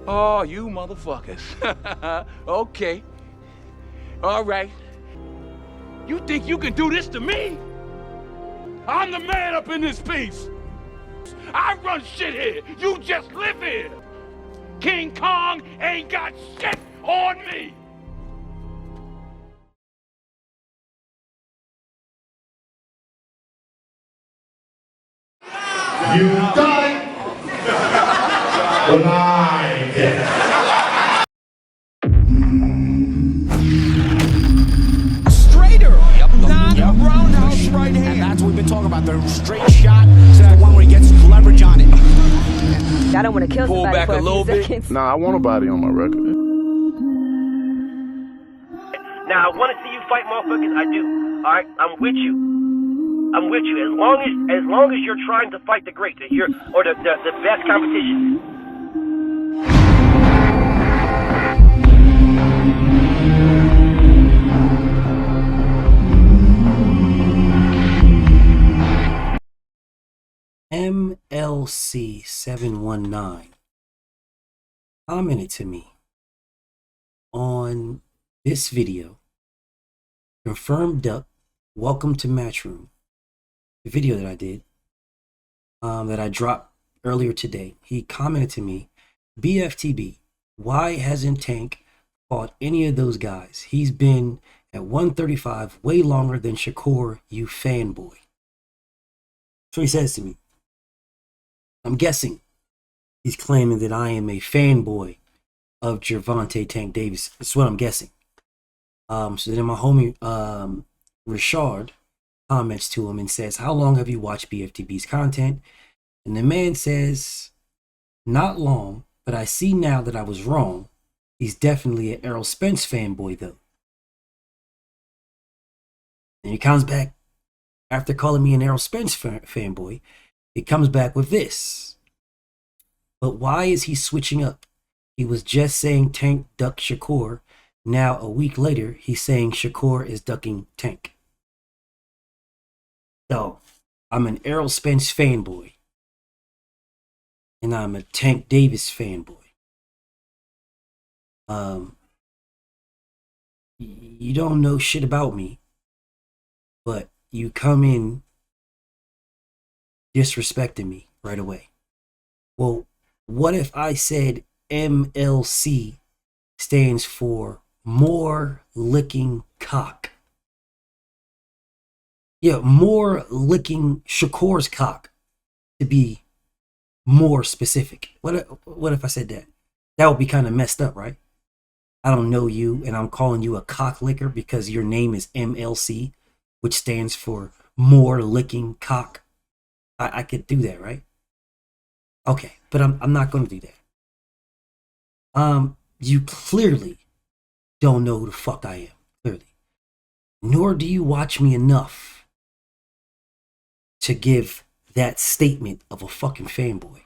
Oh, you motherfuckers. Okay. All right. You think you can do this to me? I'm the man up in this piece. I run shit here. You just live here. King Kong ain't got shit on me. You done lied. Straighter, not a roundhouse right hand. And that's what we've been talking about. The straight shot is the one where he gets leverage on it. I don't want to kill somebody back for a little few bit. seconds. Nah, I want a body on my record. Now, I want to see you fight motherfuckers. I do. All right, I'm with you. I'm with you. As long as you're trying to fight the great, the best competition. MLC719 commented to me on this video. Confirmed up, welcome to Matchroom. The video that I did, that I dropped earlier today. He commented to me, BFTB, why hasn't Tank fought any of those guys? He's been at 135 way longer than Shakur, you fanboy. So he says to me. I'm guessing he's claiming that I am a fanboy of Gervonta Tank Davis. That's what I'm guessing. So then my homie Richard comments to him and says, how long have you watched BFTB's content? And the man says, not long, but I see now that I was wrong. He's definitely an Errol Spence fanboy though. And he comes back after calling me an Errol Spence fanboy. He comes back with this. But why is he switching up? He was just saying Tank ducked Shakur. Now a week later, he's saying Shakur is ducking Tank. So, I'm an Errol Spence fanboy. And I'm a Tank Davis fanboy. You don't know shit about me. But you come in disrespecting me right away. Well, what if I said MLC stands for more licking cock? Yeah, more licking Shakur's cock, to be more specific. What if I said that? That would be kind of messed up, right? I don't know you and I'm calling you a cock licker because your name is MLC, which stands for more licking cock. I could do that, right? Okay, but I'm not going to do that. You clearly don't know who the fuck I am, clearly. Nor do you watch me enough to give that statement of a fucking fanboy.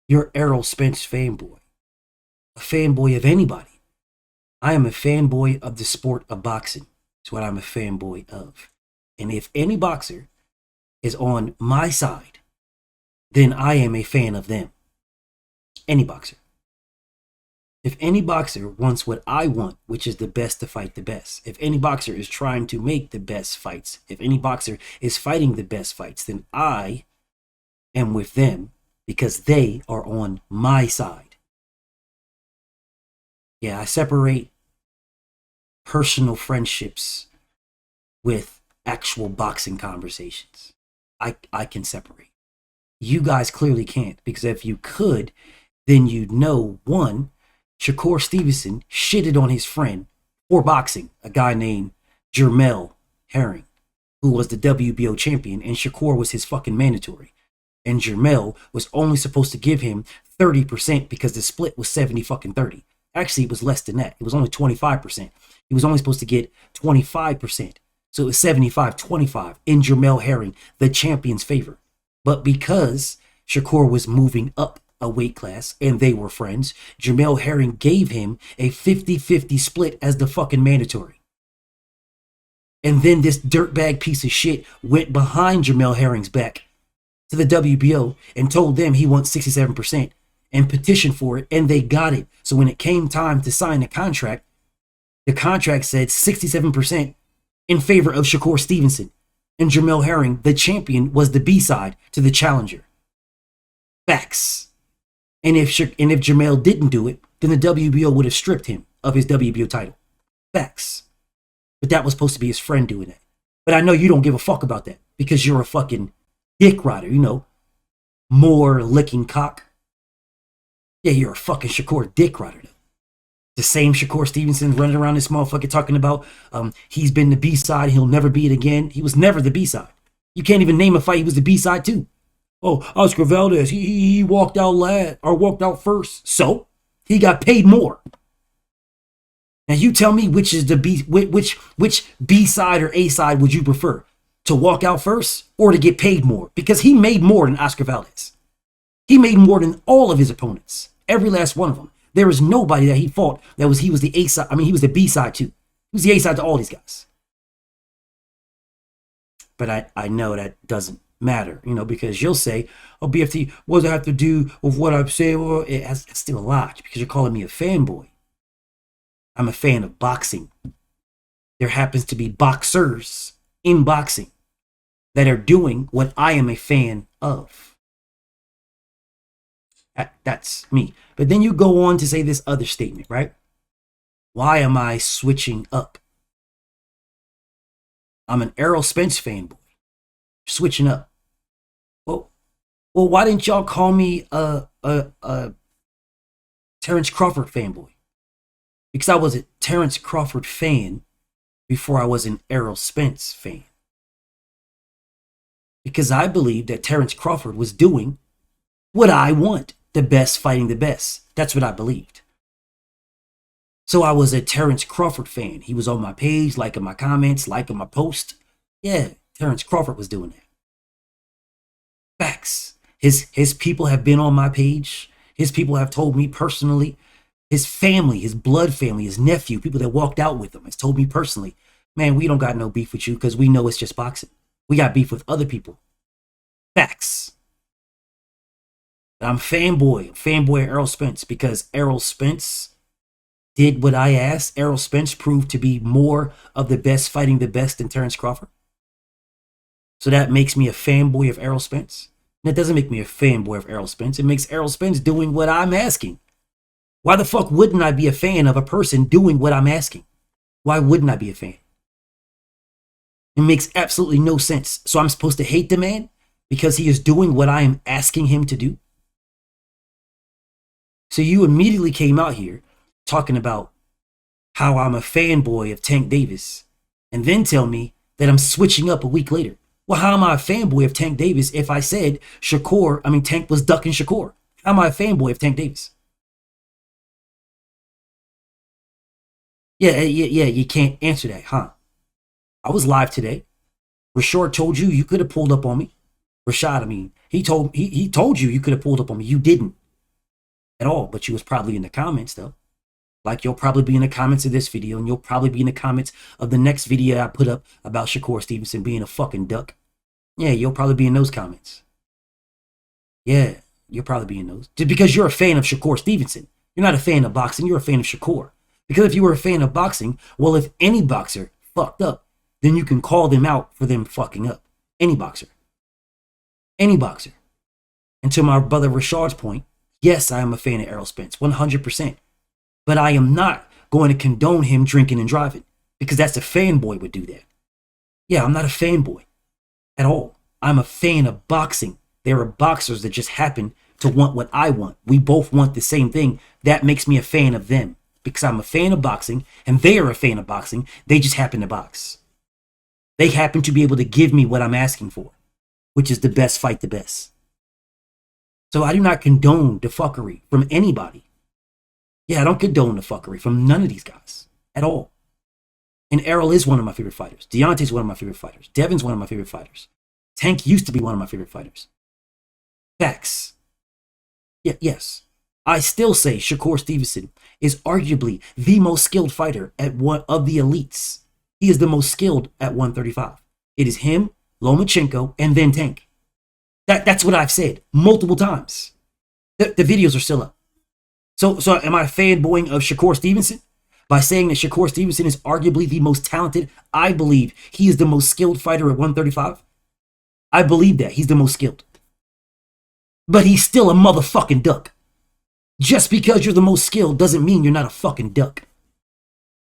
You're Errol Spence fanboy. A fanboy of anybody. I am a fanboy of the sport of boxing. That's what I'm a fanboy of. And if any boxer is on my side, then I am a fan of them. Any boxer. If any boxer wants what I want, which is the best to fight the best, if any boxer is trying to make the best fights, if any boxer is fighting the best fights, then I am with them because they are on my side. Yeah, I separate personal friendships with actual boxing conversations. I can separate. You guys clearly can't, because if you could, then you'd know, one, Shakur Stevenson shitted on his friend for boxing, a guy named Jermell Herring, who was the WBO champion, and Shakur was his fucking mandatory. And Jermell was only supposed to give him 30% because the split was 70 fucking 30. Actually, it was less than that. It was only 25%. He was only supposed to get 25%. So it was 75-25 in Jermell Herring, the champion's favor. But because Shakur was moving up a weight class and they were friends, Jermell Herring gave him a 50-50 split as the fucking mandatory. And then this dirtbag piece of shit went behind Jermell Herring's back to the WBO and told them he wants 67%. and petitioned for it, and they got it. So when it came time to sign the contract said 67% in favor of Shakur Stevenson. And Jamel Herring, the champion, was the B-side to the challenger. Facts. And if Jamel didn't do it, then the WBO would have stripped him of his WBO title. Facts. But that was supposed to be his friend doing that. But I know you don't give a fuck about that because you're a fucking dick rider, you know. More licking cock. Yeah, you're a fucking Shakur dick rider, though. The same Shakur Stevenson running around this motherfucker talking about he's been the B-side, he'll never be it again. He was never the B-side. You can't even name a fight he was the B-side too. Oh, Oscar Valdez, he walked out last or walked out first. So he got paid more. Now you tell me which is the which B-side or A-side would you prefer? To walk out first or to get paid more? Because he made more than Oscar Valdez. He made more than all of his opponents. Every last one of them. There was nobody that he fought that he was the A-side. I mean, he was the B-side too. He was the A-side to all these guys. But I know that doesn't matter, you know, because you'll say, oh, BFT, what does it have to do with what I'm saying? Well, it's still a lot because you're calling me a fanboy. I'm a fan of boxing. There happens to be boxers in boxing that are doing what I am a fan of. That's me. But then you go on to say this other statement, right? Why am I switching up? I'm an Errol Spence fanboy. Switching up. Well, why didn't y'all call me a Terrence Crawford fanboy? Because I was a Terrence Crawford fan before I was an Errol Spence fan. Because I believed that Terrence Crawford was doing what I want. The best fighting the best. That's what I believed. So I was a Terrence Crawford fan. He was on my page, liking my comments, liking my post. Yeah, Terrence Crawford was doing that. Facts. His people have been on my page. His people have told me personally. His family, his blood family, his nephew, people that walked out with him has told me personally, man, we don't got no beef with you because we know it's just boxing. We got beef with other people. Facts. I'm fanboy of Errol Spence because Errol Spence did what I asked. Errol Spence proved to be more of the best fighting the best than Terrence Crawford. So that makes me a fanboy of Errol Spence. That doesn't make me a fanboy of Errol Spence. It makes Errol Spence doing what I'm asking. Why the fuck wouldn't I be a fan of a person doing what I'm asking? Why wouldn't I be a fan? It makes absolutely no sense. So I'm supposed to hate the man because he is doing what I am asking him to do? So you immediately came out here talking about how I'm a fanboy of Tank Davis and then tell me that I'm switching up a week later. Well, how am I a fanboy of Tank Davis if I said Tank was ducking Shakur? How am I a fanboy of Tank Davis? Yeah, you can't answer that, huh? I was live today. Rashard told you could have pulled up on me. Rashad, he told you could have pulled up on me. You didn't. At all, but you was probably in the comments though. Like you'll probably be in the comments of this video and you'll probably be in the comments of the next video I put up about Shakur Stevenson being a fucking duck. Yeah, you'll probably be in those comments. Yeah, you'll probably be in those. Just because you're a fan of Shakur Stevenson. You're not a fan of boxing, you're a fan of Shakur. Because if you were a fan of boxing, well, if any boxer fucked up, then you can call them out for them fucking up. Any boxer. Any boxer. And to my brother Rashard's point, yes, I am a fan of Errol Spence, 100%. But I am not going to condone him drinking and driving because that's a fanboy would do that. Yeah, I'm not a fanboy at all. I'm a fan of boxing. There are boxers that just happen to want what I want. We both want the same thing. That makes me a fan of them because I'm a fan of boxing and they are a fan of boxing. They just happen to box. They happen to be able to give me what I'm asking for, which is the best fight the best. So I do not condone the fuckery from anybody. Yeah, I don't condone the fuckery from none of these guys at all. And Errol is one of my favorite fighters. Deontay's one of my favorite fighters. Devin's one of my favorite fighters. Tank used to be one of my favorite fighters. Facts. Yeah, yes. I still say Shakur Stevenson is arguably the most skilled fighter at one of the elites. He is the most skilled at 135. It is him, Lomachenko, and then Tank. That's what I've said multiple times. The videos are still up. So am I fanboying of Shakur Stevenson by saying that Shakur Stevenson is arguably the most talented? I believe he is the most skilled fighter at 135. I believe that he's the most skilled. But he's still a motherfucking duck. Just because you're the most skilled doesn't mean you're not a fucking duck.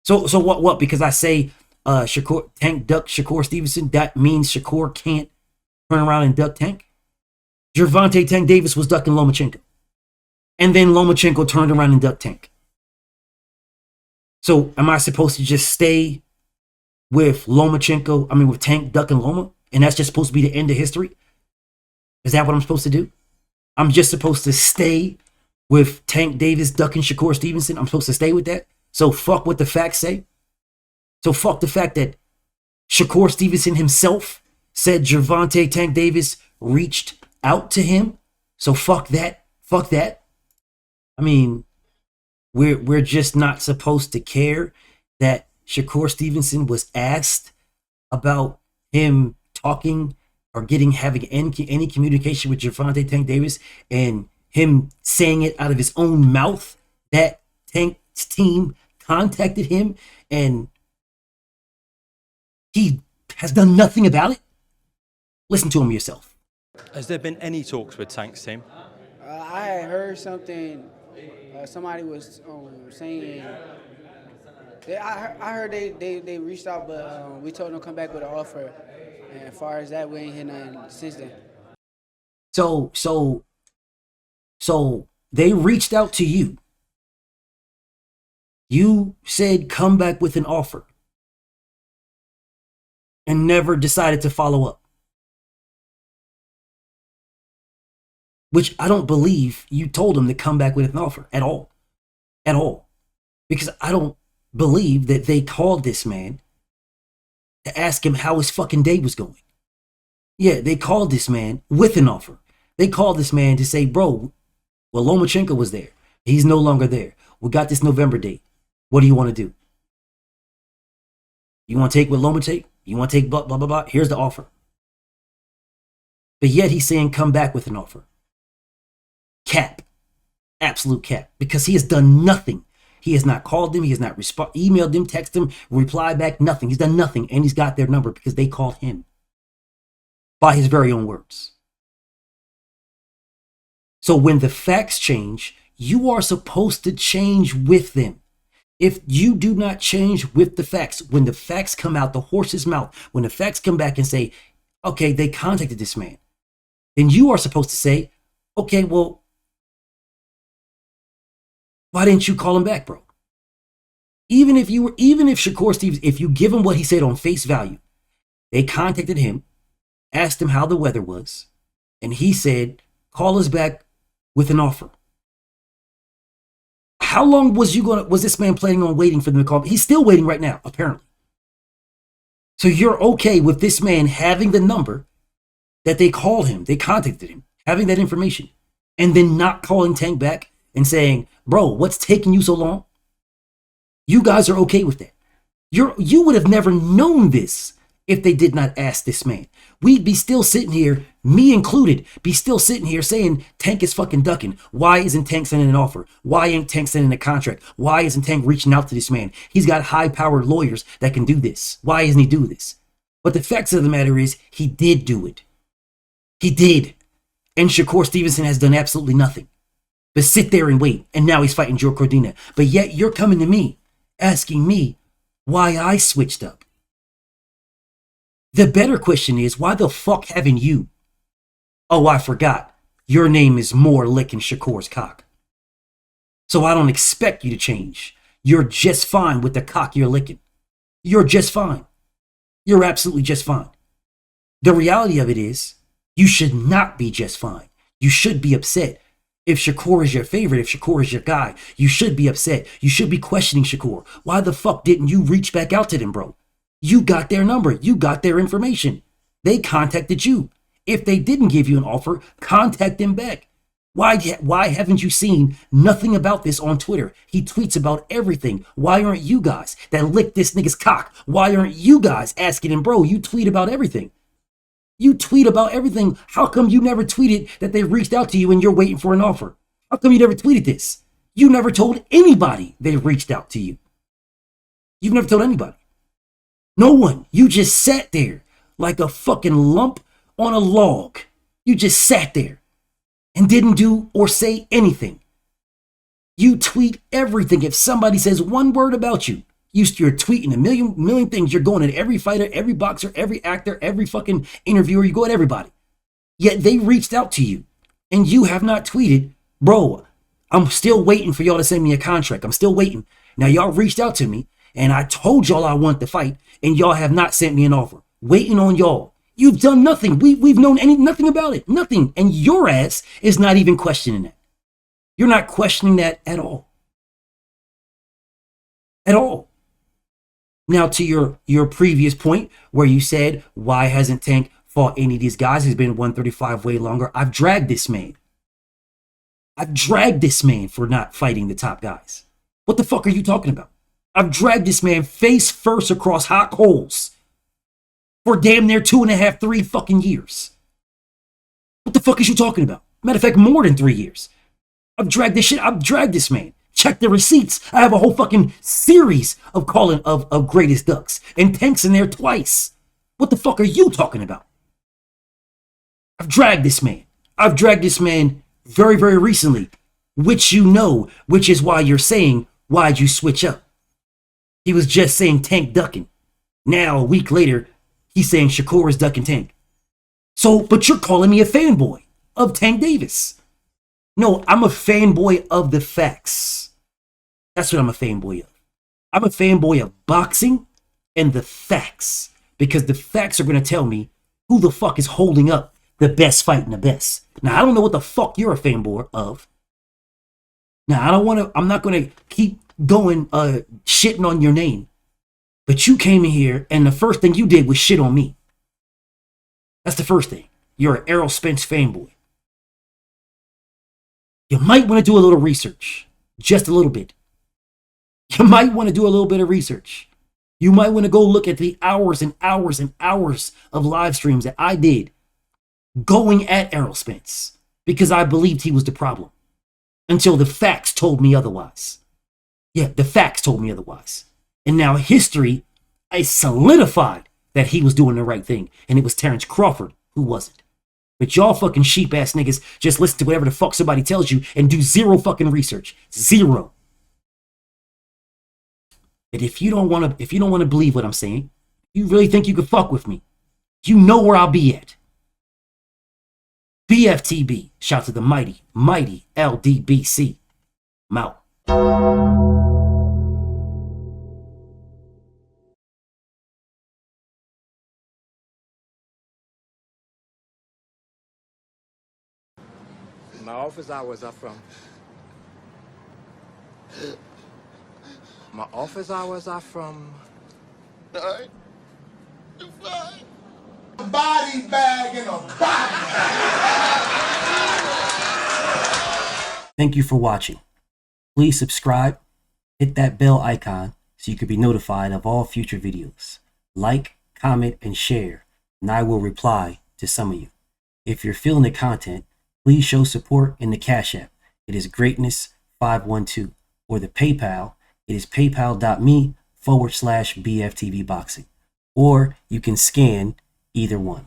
So what? Because I say Tank duck Shakur Stevenson, that means Shakur can't turn around and duck Tank? Gervonta Tank Davis was ducking Lomachenko. And then Lomachenko turned around and ducked Tank. So am I supposed to just stay with with Tank ducking Loma? And that's just supposed to be the end of history? Is that what I'm supposed to do? I'm just supposed to stay with Tank Davis ducking Shakur Stevenson? I'm supposed to stay with that? So fuck what the facts say? So fuck the fact that Shakur Stevenson himself said Gervonta Tank Davis reached out to him? So fuck that. Fuck that. I mean, we're just not supposed to care that Shakur Stevenson was asked about him talking or having any communication with Gervonta Tank Davis, and him saying it out of his own mouth that Tank's team contacted him and he has done nothing about it? Listen to him yourself. Has there been any talks with Tank's team? I had heard something. Somebody was saying. I heard they reached out, but we told them to come back with an offer. And as far as that, we ain't heard nothing since then. So they reached out to you. You said come back with an offer and never decided to follow up. Which I don't believe you told them to come back with an offer at all. At all. Because I don't believe that they called this man to ask him how his fucking day was going. Yeah, they called this man with an offer. They called this man to say, bro, well, Lomachenko was there. He's no longer there. We got this November date. What do you want to do? You want to take what Lomachenko? You want to take blah, blah, blah, blah? Here's the offer. But yet he's saying come back with an offer. Cap. Absolute cap. Because he has done nothing. He has not called them. He has not emailed them, texted them, replied back, nothing. He's done nothing. And he's got their number because they called him. By his very own words. So when the facts change, you are supposed to change with them. If you do not change with the facts, when the facts come out the horse's mouth, when the facts come back and say, okay, they contacted this man, then you are supposed to say, okay, well, why didn't you call him back, bro? Even if Shakur Stevens, if you give him what he said on face value, they contacted him, asked him how the weather was, and he said, call us back with an offer. How long was this man planning on waiting for them to call? He's still waiting right now, apparently. So you're okay with this man having the number that they called him, they contacted him, having that information, and then not calling Tank back and saying, bro, what's taking you so long? You guys are okay with that. You would have never known this if they did not ask this man. We'd be still sitting here, me included, be still sitting here saying Tank is fucking ducking. Why isn't Tank sending an offer? Why ain't Tank sending a contract? Why isn't Tank reaching out to this man? He's got high-powered lawyers that can do this. Why isn't he doing this? But the facts of the matter is, he did do it. He did. And Shakur Stevenson has done absolutely nothing but sit there and wait. And now he's fighting Joe Cordina. But yet you're coming to me, asking me why I switched up. The better question is, why the fuck haven't you? Oh, I forgot. Your name is more licking Shakur's cock. So I don't expect you to change. You're just fine with the cock you're licking. You're just fine. You're absolutely just fine. The reality of it is, you should not be just fine. You should be upset. If Shakur is your favorite, if Shakur is your guy, you should be upset. You should be questioning Shakur. Why the fuck didn't you reach back out to them, bro? You got their number. You got their information. They contacted you. If they didn't give you an offer, contact them back. Why haven't you seen nothing about this on Twitter? He tweets about everything. Why aren't you guys that licked this nigga's cock? Why aren't you guys asking him, bro? You tweet about everything. You tweet about everything. How come you never tweeted that they reached out to you and you're waiting for an offer? How come you never tweeted this? You never told anybody they reached out to you. You've never told anybody. No one. You just sat there like a fucking lump on a log. You just sat there and didn't do or say anything. You tweet everything. If somebody says one word about you, you're tweeting a million things. You're going at every fighter, every boxer, every actor, every fucking interviewer. You go at everybody. Yet they reached out to you and you have not tweeted, bro, I'm still waiting for y'all to send me a contract. I'm still waiting. Now y'all reached out to me and I told y'all I want to fight and y'all have not sent me an offer. Waiting on y'all. You've done nothing. We've known nothing about it. Nothing. And your ass is not even questioning that. You're not questioning that at all. At all. Now to your previous point where you said, why hasn't Tank fought any of these guys? He's been 135 way longer. I've dragged this man. I've dragged this man for not fighting the top guys. What the fuck are you talking about? I've dragged this man face first across hot coals for damn near 2.5, 3 fucking years. What the fuck is you talking about? Matter of fact, more than 3 years. I've dragged this shit. I've dragged this man. Check the receipts. I have a whole fucking series of calling of greatest ducks. And Tank's in there twice. What the fuck are you talking about? I've dragged this man. I've dragged this man very, very recently, which you know, which is why you're saying, why'd you switch up? He was just saying Tank ducking. Now, a week later, he's saying Shakur is ducking Tank. So, but you're calling me a fanboy of Tank Davis. No, I'm a fanboy of the facts. That's what I'm a fanboy of. I'm a fanboy of boxing and the facts. Because the facts are going to tell me who the fuck is holding up the best fight and the best. Now, I don't know what the fuck you're a fanboy of. Now, I'm not going to keep going shitting on your name. But you came in here and the first thing you did was shit on me. That's the first thing. You're an Errol Spence fanboy. You might want to do a little research. Just a little bit. You might want to do a little bit of research. You might want to go look at the hours and hours and hours of live streams that I did going at Errol Spence because I believed he was the problem until the facts told me otherwise. Yeah, the facts told me otherwise. And now history is solidified that he was doing the right thing. And it was Terrence Crawford who wasn't. But y'all fucking sheep ass niggas just listen to whatever the fuck somebody tells you and do zero fucking research. Zero. And if you don't want to believe what I'm saying, you really think you could fuck with me, you know where I'll be at. BFTB. Shout to the mighty LDBC. I'm out. My office hours are from. My office hours are from. Alright. You fine. A body bag in a body bag. Thank you for watching. Please subscribe, hit that bell icon so you can be notified of all future videos. Like, comment, and share, and I will reply to some of you. If you're feeling the content, please show support in the Cash App. It is Greatness512. Or the PayPal, it is paypal.me/BFTVBoxing. Or you can scan either one.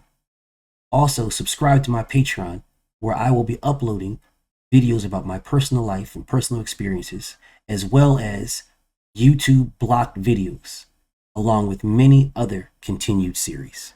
Also, subscribe to my Patreon, where I will be uploading videos about my personal life and personal experiences, as well as YouTube blocked videos, along with many other continued series.